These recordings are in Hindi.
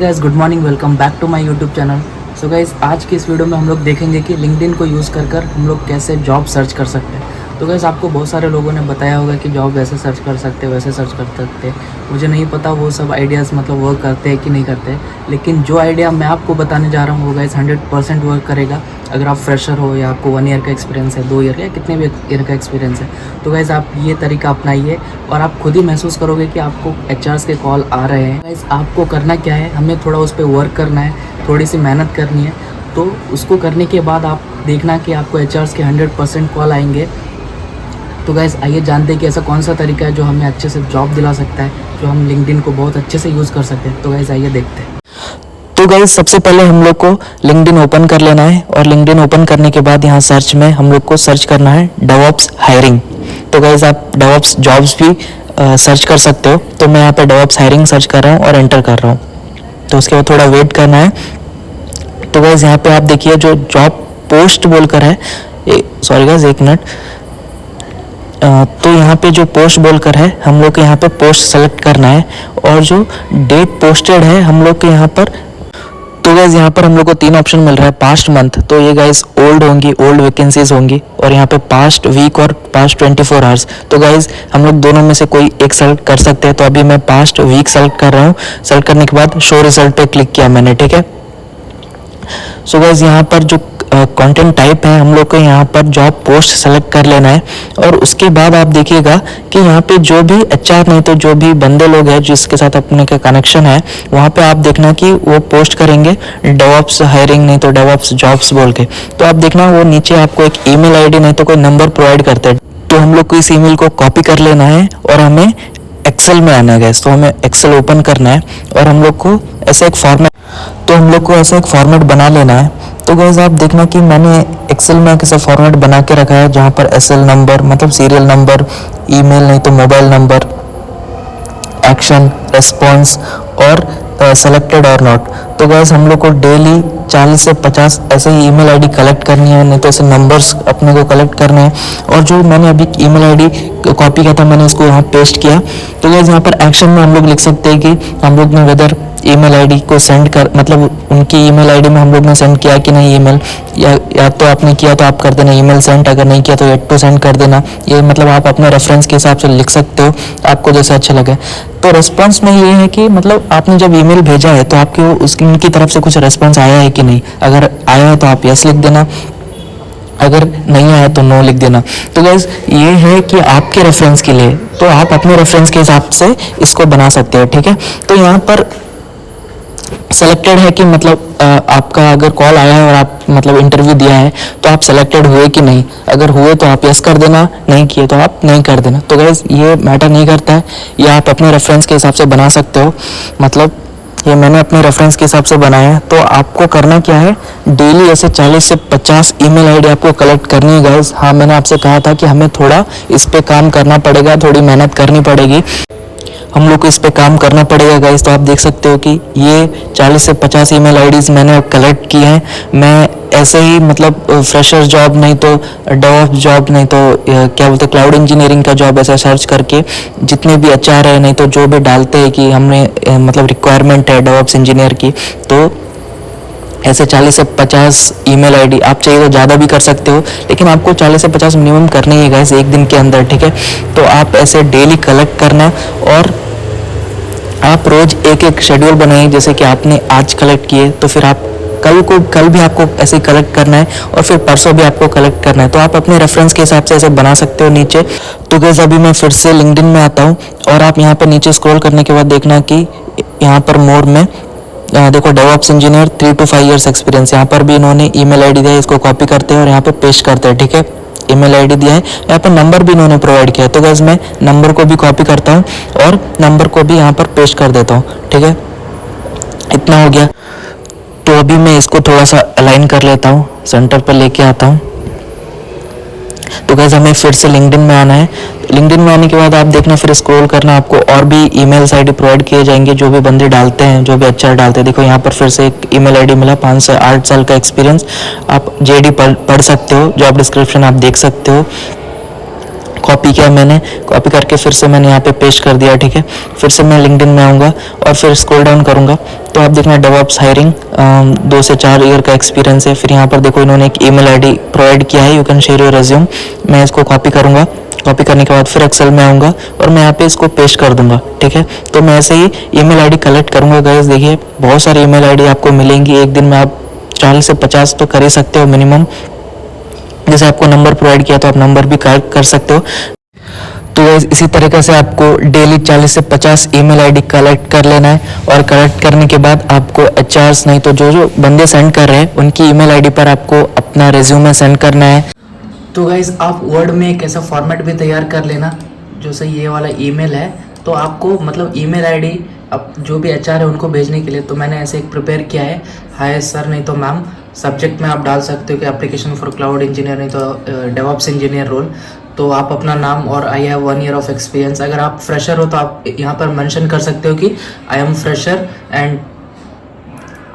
Guys good morning, welcome back to my YouTube channel. So guys आज की इस वीडियो में हम लोग देखेंगे कि लिंक्डइन को यूज़ कर हम लोग कैसे जॉब सर्च कर सकते हैं। तो गाइस आपको बहुत सारे लोगों ने बताया होगा कि जॉब वैसे सर्च कर सकते हैं, वैसे सर्च कर सकते हैं। मुझे नहीं पता वो सब आइडियाज़ मतलब वर्क करते हैं कि नहीं करते, लेकिन जो आइडिया मैं आपको बताने जा रहा हूँ वो गाइस 100% वर्क करेगा। अगर आप फ्रेशर हो या आपको 1 ईयर का एक्सपीरियंस है, 2 ईयर का या कितने भी ईयर का एक्सपीरियंस है, तो गाइस आप ये तरीका अपनाइए और आप खुद ही महसूस करोगे कि आपको एचआर्स के कॉल आ रहे हैं। गाइस आपको करना क्या है, हमें थोड़ा उस पर वर्क करना है, थोड़ी सी मेहनत करनी है। तो उसको करने के बाद आप देखना कि आपको एचआर्स के 100% कॉल आएंगे। तो गाइस आइए जानते हैं कि ऐसा कौन सा तरीका है जो हमें अच्छे से जॉब दिला सकता है, जो हम लिंक्डइन को बहुत अच्छे से यूज़ कर सकते हैं। तो गाइस आइए देखते हैं। तो गाइस सबसे पहले हम लोग को लिंक्डइन ओपन कर लेना है और लिंक्डइन ओपन करने के बाद यहाँ सर्च में हम लोग को सर्च करना है डेवऑप्स हायरिंग। तो गाइस आप डेवऑप्स जॉब्स भी सर्च कर सकते हो। तो मैं यहाँ पे डेवऑप्स हायरिंग सर्च कर रहा हूँ और एंटर कर रहा हूँ। तो उसके बाद थोड़ा वेट करना है। तो गाइस यहाँ पे आप देखिए जो जॉब पोस्ट बोलकर है, सॉरी गाइस एक मिनट। तो यहाँ पे जो पोस्ट बोलकर है हम लोग को यहाँ पे पोस्ट सेलेक्ट करना है और जो डेट पोस्टेड है हम लोग के यहाँ पर, तो गाइज यहाँ पर हम लोग को 3 ऑप्शन मिल रहा है। पास्ट मंथ, तो ये गाइज ओल्ड होंगी, ओल्ड वैकेंसीज होंगी, और यहाँ पे पास्ट वीक और पास्ट 24 आवर्स। तो गाइज हम लोग दोनों में से कोई एक सेलेक्ट कर सकते हैं। तो अभी मैं पास्ट वीक सेलेक्ट कर रहा हूँ। सेलेक्ट करने के बाद शो रिजल्ट पे क्लिक किया मैंने, ठीक है। सो गाइज यहाँ पर जो कंटेंट टाइप है हम लोग को यहाँ पर जॉब पोस्ट सेलेक्ट कर लेना है। और उसके बाद आप देखिएगा कि यहाँ पे जो भी एचआर नहीं तो जो भी बंदे लोग हैं जिसके साथ अपने का कनेक्शन है, वहाँ पे आप देखना कि वो पोस्ट करेंगे डेवऑप्स हायरिंग नहीं तो डेवऑप्स जॉब्स बोल के। तो आप देखना वो नीचे आपको एक ईमेल आईडी नहीं तो कोई नंबर प्रोवाइड करते हैं। तो हम लोग को इस ईमेल को कॉपी कर लेना है और हमें एक्सेल में आना है गैस। तो हमें एक्सेल ओपन करना है और हम लोग को ऐसा एक फॉर्मेट बना लेना है। तो गाइस आप देखना कि मैंने एक्सेल में कैसा फॉर्मेट बना के रखा है जहाँ पर एसएल नंबर मतलब सीरियल नंबर, ईमेल नहीं तो मोबाइल नंबर, एक्शन, रेस्पॉन्स और सेलेक्टेड और नॉट। तो गाइस हम लोग को डेली 40 से 50 ऐसे ही ईमेल आईडी कलेक्ट करनी है, नहीं तो ऐसे नंबर्स अपने को कलेक्ट करने हैं। और जो मैंने अभी ईमेल आईडी कॉपी किया था मैंने इसको यहाँ पेस्ट किया। तो गाइस यहाँ पर एक्शन में हम लोग लिख सकते हैं कि हम लोग ने वेदर ईमेल आईडी को सेंड कर मतलब उनकी ईमेल आईडी में हम लोग ने सेंड किया कि नहीं ईमेल, या तो आपने किया तो आप कर देना ईमेल सेंड, अगर नहीं किया तो येट टू सेंड कर देना। ये मतलब आप अपने रेफरेंस के हिसाब से लिख सकते हो, आपको जैसा अच्छा लगे। तो रेस्पॉन्स में ये है कि मतलब आपने जब ईमेल भेजा है तो आपके उसकी उनकी तरफ से कुछ रेस्पॉन्स आया है कि नहीं। अगर आया है तो आप यस लिख देना, अगर नहीं आया तो नो लिख देना। तो गाइस ये है कि आपके रेफरेंस के लिए, तो आप अपने रेफरेंस के हिसाब से इसको बना सकते हो, ठीक है। तो यहाँ पर सेलेक्टेड है कि मतलब आपका अगर कॉल आया है और आप मतलब इंटरव्यू दिया है तो आप सेलेक्टेड हुए कि नहीं। अगर हुए तो आप यस कर देना, नहीं किए तो आप नहीं कर देना। तो गाइस ये मैटर नहीं करता है, ये आप अपने रेफरेंस के हिसाब से बना सकते हो। मतलब ये मैंने अपने रेफरेंस के हिसाब से बनाया है। तो आपको करना क्या है, डेली ऐसे 40 से 50 ईमेल आईडी आपको कलेक्ट करनी है गाइस। हाँ मैंने आपसे कहा था कि हमें थोड़ा इस पे काम करना पड़ेगा, थोड़ी मेहनत करनी पड़ेगी, हम लोग को इस पे काम करना पड़ेगा गाइस। तो आप देख सकते हो कि ये 40 से 50 ईमेल आईडीज़ मैंने कलेक्ट की हैं। मैं ऐसे ही मतलब फ्रेशर जॉब नहीं तो डेवऑप्स जॉब नहीं तो क्या बोलते हैं क्लाउड इंजीनियरिंग का जॉब ऐसा सर्च करके जितने भी एचआर है नहीं तो जो भी डालते हैं कि हमने मतलब रिक्वायरमेंट है डेवऑप्स इंजीनियर की, तो ऐसे 40 से 50 ईमेल आईडी आप चाहिए तो ज़्यादा भी कर सकते हो, लेकिन आपको 40 से 50 मिनिमम करनी है गाइस एक दिन के अंदर, ठीक है। तो आप ऐसे डेली कलेक्ट करना और आप रोज एक एक शेड्यूल बनाइए। जैसे कि आपने आज कलेक्ट किए तो फिर आप कल भी आपको ऐसे ही कलेक्ट करना है और फिर परसों भी आपको कलेक्ट करना है। तो आप अपने रेफरेंस के हिसाब से ऐसे बना सकते हो नीचे। तो गाइस अभी मैं फिर से लिंक्डइन में आता हूँ और आप यहाँ पर नीचे स्क्रॉल करने के बाद देखना कि यहाँ पर मोर में देखो DevOps engineer 3 to 5 years experience, यहाँ पर भी इन्होंने ईमेल आईडी दिया है, इसको कॉपी करते हैं और यहाँ पे पेस्ट करते हैं, ठीक है। ईमेल आईडी दिया है, यहाँ पर नंबर भी इन्होंने प्रोवाइड किया है। तो गाइस मैं नंबर को भी कॉपी करता हूँ और नंबर को भी यहाँ पर पेस्ट कर देता हूँ, ठीक है। इतना हो गया। तो अभी मैं इसको थोड़ा सा अलाइन कर लेता हूँ, सेंटर पर लेके आता हूँ। तो गाइस हमें फिर से लिंक्डइन में आना है। लिंक्डइन में आने के बाद आप देखना फिर स्क्रॉल करना, आपको और भी ईमेल आईडी प्रोवाइड किए जाएंगे जो भी बंदे डालते हैं, जो भी एचआर डालते हैं। देखो यहाँ पर फिर से एक ईमेल आईडी मिला, 5 से 8 साल का एक्सपीरियंस। आप जेडी पढ़ सकते हो, जॉब डिस्क्रिप्शन आप देख सकते हो, कॉपी किया मैंने, कॉपी करके फिर से मैंने यहाँ पे पेस्ट कर दिया, ठीक है। फिर से मैं लिंक्डइन में आऊँगा और फिर स्क्रॉल डाउन करूँगा तो आप देखना डेवऑप्स हायरिंग 2 से 4 ईयर का एक्सपीरियंस है। फिर यहाँ पर देखो इन्होंने एक ईमेल आईडी प्रोवाइड किया है, you can share your resume. मैं इसको कॉपी करूँगा, कॉपी करने के बाद फिर एक्सेल में आऊँगा और मैं यहाँ पे इसको पेस्ट कर दूंगा, ठीक है। तो मैं ऐसे ही ईमेल आईडी कलेक्ट करूँगा गाइस। देखिए बहुत सारी ईमेल आईडी आपको मिलेंगी, एक दिन में आप 40 से 50 तो कर ही सकते हो मिनिमम। जैसे आपको नंबर प्रोवाइड किया तो आप नंबर भी कलेक्ट कर सकते हो। तो गाइस इसी तरीके से आपको डेली 40 से 50 ईमेल आईडी कलेक्ट कर लेना है और कलेक्ट करने के बाद आपको एचआर्स नहीं तो जो जो बंदे सेंड कर रहे हैं उनकी ईमेल आईडी पर आपको अपना रिज्यूमे सेंड करना है। तो गाइज़ आप वर्ड में एक ऐसा फॉर्मेट भी तैयार कर लेना जो से ये वाला ईमेल है, तो आपको मतलब ईमेल आईडी अब जो भी एचआर है उनको भेजने के लिए तो मैंने ऐसे एक प्रिपेयर किया है, हाय सर नहीं तो मैम। सब्जेक्ट में आप डाल सकते हो कि एप्लीकेशन फॉर क्लाउड इंजीनियर नहीं तो डेवऑप्स इंजीनियर रोल। तो आप अपना नाम और I have 1 year of experience, अगर आप फ्रेशर हो तो आप यहाँ पर मेंशन कर सकते हो कि I am fresher and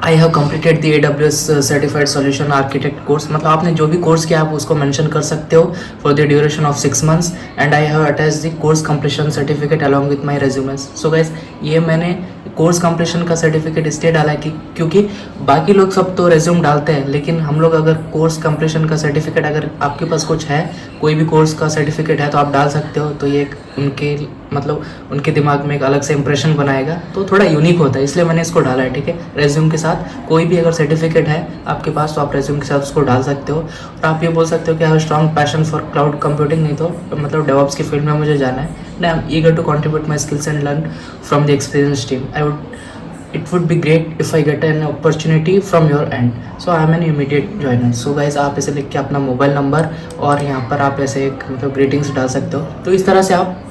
I have completed the AWS certified solution architect course. मतलब आपने जो भी कोर्स किया आप उसको मेंशन कर सकते हो for the duration of 6 months and I have attach the course completion certificate along with my resumes. So guys ये मैंने कोर्स कंप्लीशन का सर्टिफिकेट इसलिए डाला है कि क्योंकि बाकी लोग सब तो रेज्यूम डालते हैं, लेकिन हम लोग अगर कोर्स कंप्लीशन का सर्टिफिकेट अगर आपके पास कुछ है, कोई भी कोर्स का सर्टिफिकेट है तो आप डाल सकते हो। तो ये एक उनके मतलब उनके दिमाग में एक अलग से इंप्रेशन बनाएगा, तो थोड़ा यूनिक होता है, इसलिए मैंने इसको डाला है, ठीक है। रेज्यूम के साथ कोई भी अगर सर्टिफिकेट है आपके पास तो आप रेज्यूम के साथ उसको डाल सकते हो। और आप ये बोल सकते हो कि I have strong passion for cloud computing, नहीं तो मतलब डेवऑप्स की फील्ड में मुझे जाना है, I am eager to contribute my skills and learn from the experience team. It would be great if I get an opportunity from your end. So I am an immediate joiner. So guys आप ऐसे लिख के अपना मोबाइल नंबर और यहाँ पर आप ऐसे एक मतलब ग्रीटिंग्स डाल सकते हो। तो इस तरह से आप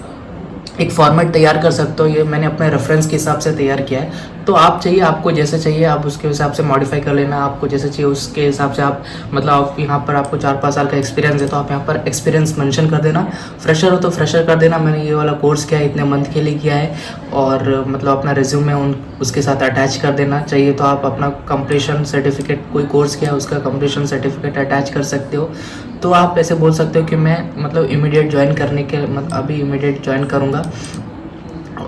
एक फॉर्मेट तैयार कर सकते हो। ये मैंने अपने रेफरेंस के हिसाब से तैयार किया है। तो आप चाहिए, आपको जैसे चाहिए आप उसके हिसाब से मॉडिफाई कर लेना, आपको जैसे चाहिए उसके हिसाब से आप मतलब आप यहाँ पर आपको 4-5 साल का एक्सपीरियंस है तो आप यहाँ पर एक्सपीरियंस मेंशन कर देना। फ्रेशर हो तो फ्रेशर कर देना, मैंने ये वाला कोर्स किया है, इतने मंथ के लिए किया है, और मतलब अपना रिज्यूमे उसके साथ अटैच कर देना। चाहिए तो आप अपना कंप्लीशन सर्टिफिकेट, कोई कोर्स किया है उसका कंप्लीशन सर्टिफिकेट अटैच कर सकते हो। तो आप ऐसे बोल सकते हो कि मैं मतलब इमीडिएट ज्वाइन करने के मतलब अभी इमीडिएट ज्वाइन करूँगा,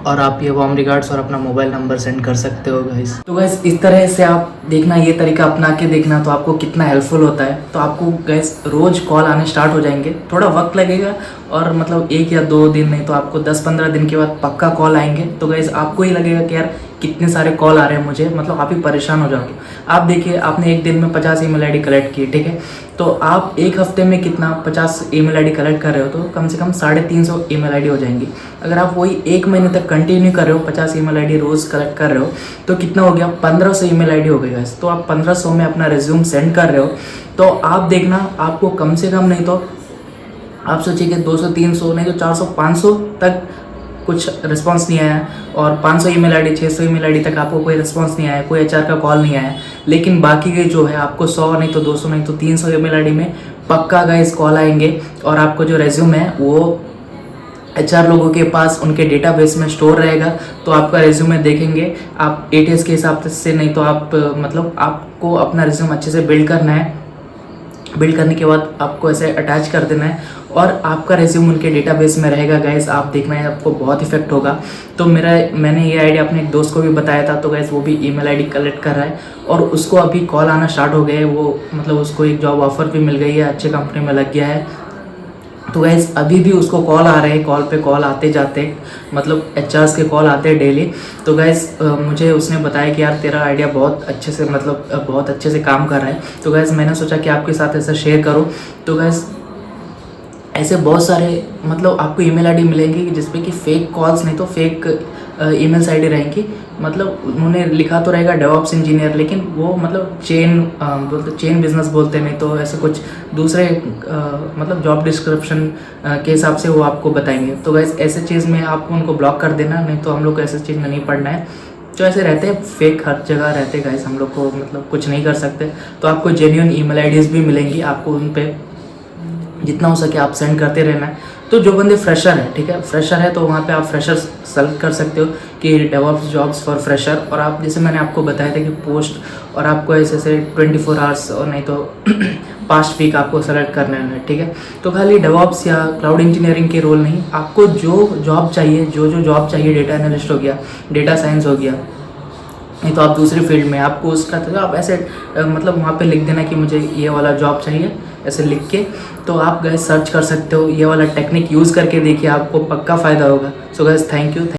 और आप ये वार्म रिगार्ड्स और अपना मोबाइल नंबर सेंड कर सकते हो गाइस। तो गाइस इस तरह से आप देखना, ये तरीका अपना के देखना तो आपको कितना हेल्पफुल होता है। तो आपको गाइस रोज़ कॉल आने स्टार्ट हो जाएंगे, थोड़ा वक्त लगेगा और मतलब 1 या 2 दिन नहीं तो आपको 10-15 दिन के बाद पक्का कॉल आएंगे। तो गाइस आपको ही लगेगा कि यार कितने सारे कॉल आ रहे हैं मुझे, मतलब आप ही परेशान हो जाओगे। आप देखिए आपने एक दिन में 50 ईमेल आईडी कलेक्ट की, ठीक है, तो आप एक हफ्ते में कितना 50 ईमेल आईडी कलेक्ट कर रहे हो तो कम से कम 350 ईमेल आईडी हो जाएंगी। अगर आप वही 1 महीने तक कंटिन्यू कर रहे हो, 50 ईमेल आईडी रोज़ कलेक्ट कर रहे हो तो कितना हो गया, 1500 ईमेल आईडी हो गई गाइस। तो आप 1500 में अपना रिज्यूम सेंड कर रहे हो तो आप देखना आपको कम से कम नहीं तो आप सोचिए कि 200-300 नहीं तो 400-500 तक कुछ रिस्पांस नहीं आया, और 500 ईमेल आईडी 600 ईमेल आईडी तक आपको कोई रिस्पांस नहीं आया, कोई एचआर का कॉल नहीं आया। लेकिन बाकी के जो है आपको 100 नहीं तो 200 नहीं तो 300 ईमेल आईडी में पक्का गाइस कॉल आएंगे, और आपको जो रेज्यूम है वो एचआर लोगों के पास उनके डेटाबेस में स्टोर रहेगा। तो आपका रेज्यूमे देखेंगे आप ATS के हिसाब से, नहीं तो आप मतलब आपको अपना रेज्यूम अच्छे से बिल्ड करना है। बिल्ड करने के बाद आपको ऐसे अटैच कर देना है और आपका रेज्यूम उनके डेटाबेस में रहेगा गाइस। आप देखना है आपको बहुत इफेक्ट होगा। तो मैंने ये आइडिया अपने एक दोस्त को भी बताया था, तो गाइस वो भी ईमेल आईडी कलेक्ट कर रहा है और उसको अभी कॉल आना स्टार्ट हो गए। वो मतलब उसको एक जॉब ऑफर भी मिल गई है, अच्छे कंपनी में लग गया है। तो गाइस अभी भी उसको कॉल आ रहे हैं, कॉल पे कॉल आते जाते, मतलब एचआर्स के कॉल आते हैं डेली। तो गाइस मुझे उसने बताया कि यार तेरा आइडिया बहुत अच्छे से मतलब बहुत अच्छे से काम कर रहा है। तो गाइस मैंने सोचा कि आपके साथ ऐसा शेयर करूं। तो गाइस ऐसे बहुत सारे मतलब आपको ईमेल आईडी मिलेंगी जिसपे कि फेक कॉल्स नहीं तो फेक ईमेल्स आईडी रहेंगी। मतलब उन्होंने लिखा तो रहेगा डेवऑप्स इंजीनियर, लेकिन वो मतलब चेन बिजनेस बोलते हैं, नहीं तो ऐसे कुछ दूसरे मतलब जॉब डिस्क्रिप्शन के हिसाब से वो आपको बताएंगे। तो गाइस ऐसे चीज़ में आपको उनको ब्लॉक कर देना, नहीं तो हम लोग को ऐसे चीज़ में नहीं पढ़ना है। जो ऐसे रहते हैं फेक हर जगह रहते गाइस, हम लोग को मतलब कुछ नहीं कर सकते। तो आपको जेन्युइन ईमेल आईडीज़ भी मिलेंगी, आपको उन पे जितना हो सके आप सेंड करते रहना है। तो जो बंदे फ्रेशर है, ठीक है, फ्रेशर है तो वहाँ पे आप फ्रेशर सेलेक्ट कर सकते हो कि डेवऑप्स जॉब्स फॉर फ्रेशर। और आप जैसे मैंने आपको बताया था कि पोस्ट और आपको ऐसे 24 आवर्स और नहीं तो पास्ट वीक आपको सेलेक्ट करना है, ठीक है। तो खाली डेवऑप्स या क्लाउड इंजीनियरिंग के रोल नहीं, आपको जो जॉब चाहिए, जो जॉब चाहिए, डेटा एनालिस्ट हो गया, डेटा साइंस हो गया, नहीं तो आप दूसरी फील्ड में आपको उसका, तो आप ऐसे मतलब वहाँ पे लिख देना कि मुझे ये वाला जॉब चाहिए, ऐसे लिख के तो आप गैस सर्च कर सकते हो। ये वाला टेक्निक यूज़ करके देखिए, आपको पक्का फ़ायदा होगा। सो गैस थैंक यू।